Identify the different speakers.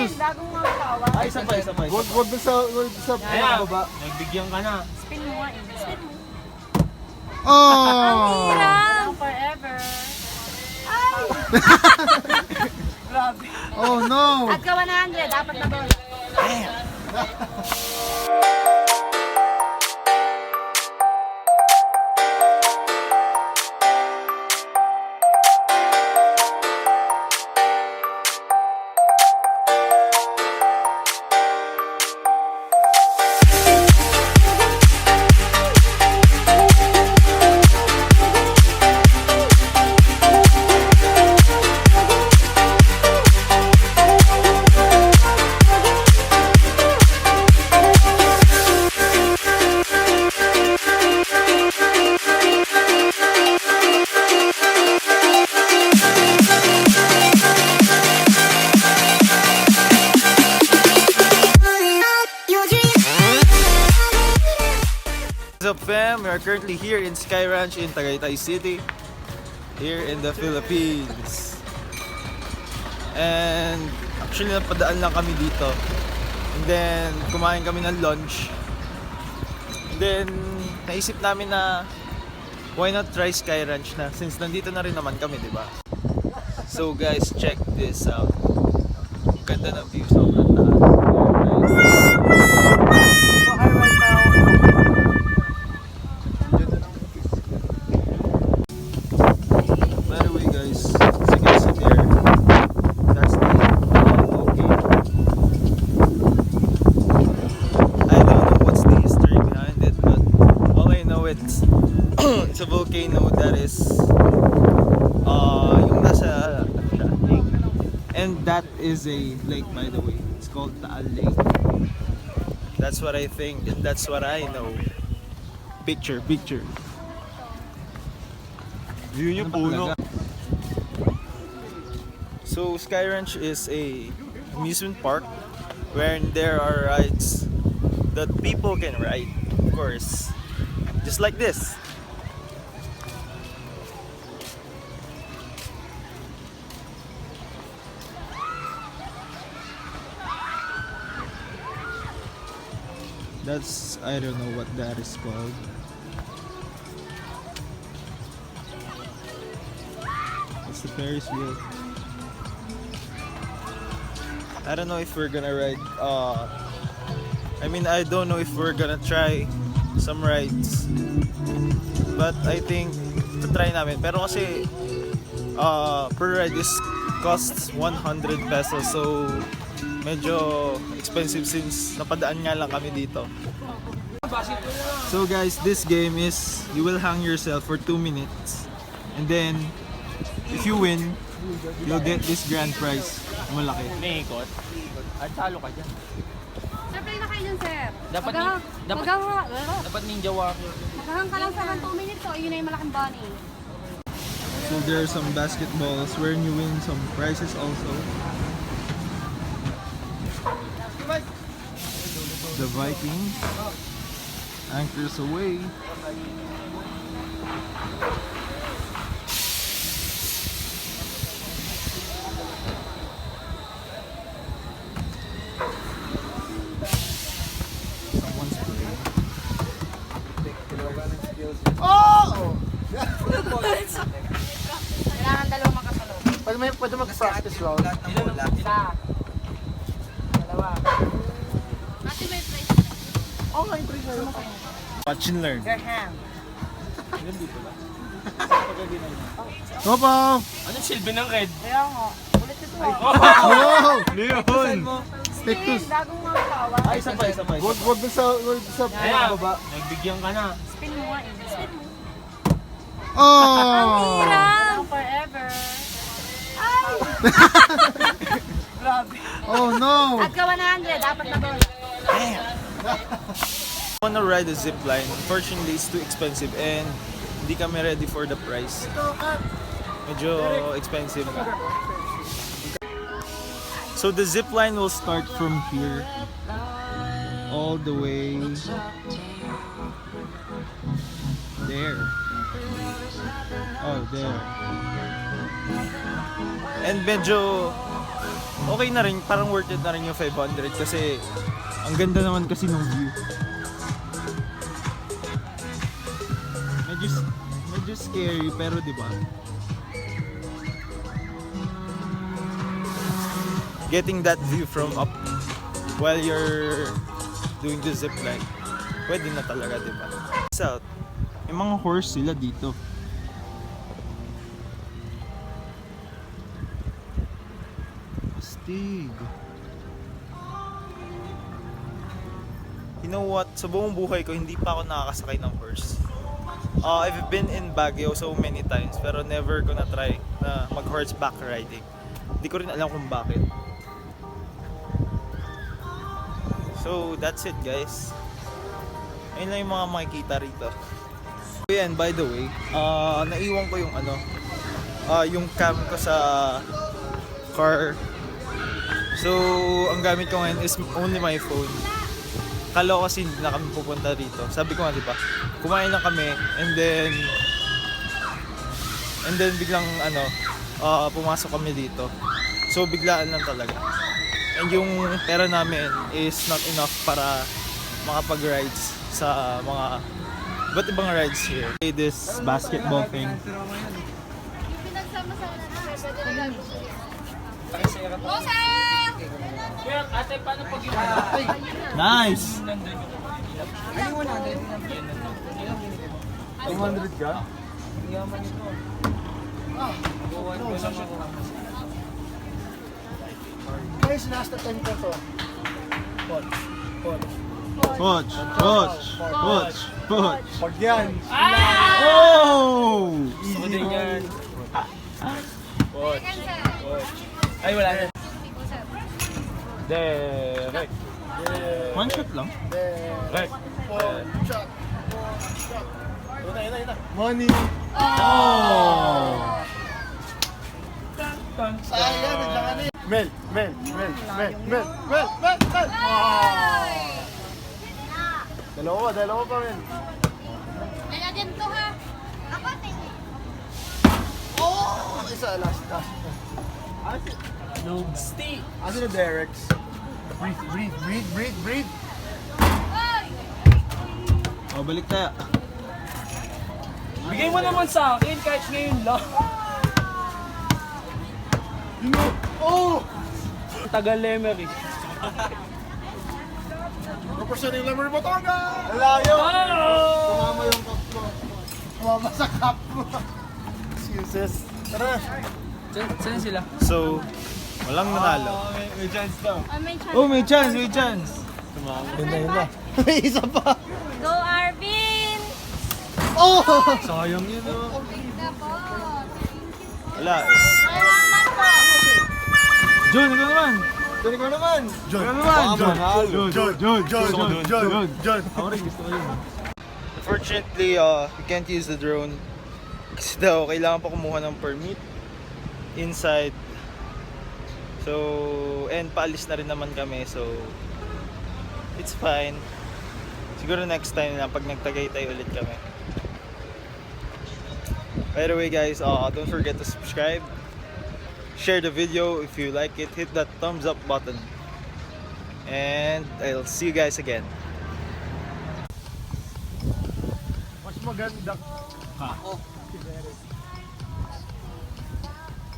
Speaker 1: Spin, bagong mga tawa.
Speaker 2: Ay, isa pa.
Speaker 3: Wag sa baba.
Speaker 2: Nagbigyan ka na.
Speaker 1: Spin mo nga eh. Spin mo.
Speaker 3: Oh!
Speaker 1: Hirap! Forever. Ay! Grabe.
Speaker 3: Oh no!
Speaker 1: At ka 100, dapat na bola.
Speaker 2: What's up fam? We are currently here in Sky Ranch in Tagaytay City, here in the Philippines. And actually napadaan lang kami dito. And then kumain kami ng lunch. And then naisip namin na why not try Sky Ranch na since nandito na rin naman kami, di ba? So guys, check this out. Ganda ng view, sobrang taas. By the way guys, as you can see there, that's the volcano. I don't know what's the history behind it, but all I know it's it's a volcano that is yung nasa lake. And that is a lake, by the way. It's called Taal Lake. That's what I think and that's what I know. Picture. View niyo puno. So Sky Ranch is a amusement park where there are rides that people can ride, of course, just like this. That's, I don't know what that is called. It's the Ferris wheel. I don't know if we're gonna ride, I don't know if we're gonna try some rides. But I think, try namin. Pero kasi, per ride is costs 100 pesos. So, medyo expensive since napadaan nga lang kami dito. So guys, this game is you will hang yourself for 2 minutes. And then, if you win, you'll get this grand prize. Malaki.
Speaker 4: May ikot. At talo ka dyan.
Speaker 1: Siyempre na kayo dyan, sir.
Speaker 4: Dapat ninja warrior.
Speaker 1: Maghahang ka lang sa 2 minutes, so yun na yung malaking bunny.
Speaker 2: So there are some basketballs wherein you win some prizes also. The Vikings anchors away. Someone's playing.
Speaker 3: Oh!
Speaker 1: Kailangan dalawang makasunod.
Speaker 3: Pwede mag-practice round.
Speaker 1: Isa. Dalawa. Ate, may place.
Speaker 3: Oh, may pre sa'yo.
Speaker 2: Watch and learn.
Speaker 1: Your hand.
Speaker 3: Topo!
Speaker 4: Anong silbi ng red?
Speaker 1: Kaya nga. Ulit ito.
Speaker 3: Oh!
Speaker 2: Leon!
Speaker 3: Stick to...
Speaker 1: Spin, bagong mga tawa.
Speaker 2: Ay, isa pa.
Speaker 3: Wag sa baba.
Speaker 4: Nagbigyan ka na.
Speaker 1: Spin mo nga eh. Spin mo.
Speaker 3: Oh!
Speaker 1: Hirap! Forever. Ay! Grabe.
Speaker 3: Oh no!
Speaker 1: At ka 100, dapat na bola.
Speaker 2: I wanna ride a zip line. Unfortunately, it's too expensive and hindi kami ready for the price. Medyo expensive. So the zip line will start from here all the way there. Oh, there. And medyo okay na rin, parang worth it na rin yung 500 kasi ang ganda naman kasi ng view. Medyo scary pero di ba? Getting that view from up while you're doing the zip line, pwede na talaga, di ba? South, may mga horse sila dito. Astig. You know what? Sa buong buhay ko, hindi pa ako nakakasakay ng horse. I've been in Baguio so many times pero never ko na try na mag horseback riding. Hindi ko rin alam kung bakit. So that's it guys. Ayun lang yung mga makikita rito. So yan, by the way, naiwan ko yung yung cam ko sa car. So ang gamit ko ngayon is only my phone. Kala ko kasi hindi na kami pupunta dito. Sabi ko nga, di ba? Kumain lang kami and then biglang pumasok kami dito. So biglaan lang talaga. And yung pera namin is not enough para makapag-rides sa mga iba't ibang rides here. Okay, this basketball thing.
Speaker 4: Kuya, ate, paano pag yung
Speaker 2: Nice!
Speaker 3: 200 ka? Guys, last time ko to.
Speaker 2: Coach!
Speaker 3: Pag yan.
Speaker 2: Oh!
Speaker 4: Gusto ko din yan. Ay, wala na. Derek.
Speaker 2: One shot lang.
Speaker 4: Derek.
Speaker 3: Money.
Speaker 2: Oh!
Speaker 3: Sayang, naglangan eh. Mel. Dalawa pa, Mel.
Speaker 1: Kaya din to ha. Ako tingin.
Speaker 3: Oh! Isa, last.
Speaker 4: Logsty.
Speaker 3: Asa na Derek's? Breathe.
Speaker 2: Oh, balik tayo.
Speaker 4: Bigay mo naman sa akin kahit ngayon lang.
Speaker 3: Oh!
Speaker 4: Tagal Lemery.
Speaker 3: Representing Lemery Batangas! Layo! Tumama yung cup mo. Tumama sa cup mo. Excuses. Tara.
Speaker 4: Saan sila?
Speaker 2: So, walang nanalo.
Speaker 3: May chance daw.
Speaker 1: May chance.
Speaker 2: Oh, may chance!
Speaker 3: Yun na. May isa pa.
Speaker 1: Go Arvin!
Speaker 3: Oh!
Speaker 2: Sayang yun oh.
Speaker 1: Ganda po.
Speaker 2: Wala eh.
Speaker 1: Salamat po.
Speaker 2: John, ikaw naman!
Speaker 3: John.
Speaker 2: Ako rin gusto ko yun. Unfortunately, we can't use the drone. Kasi daw, kailangan pa kumuha ng permit inside. So, and paalis na rin naman kami. So, it's fine. Siguro next time na pag nagtagaytay ulit kami. By the way guys, don't forget to subscribe. Share the video if you like it. Hit that thumbs up button. And I'll see you guys again.
Speaker 3: Mas maganda.
Speaker 2: Ha?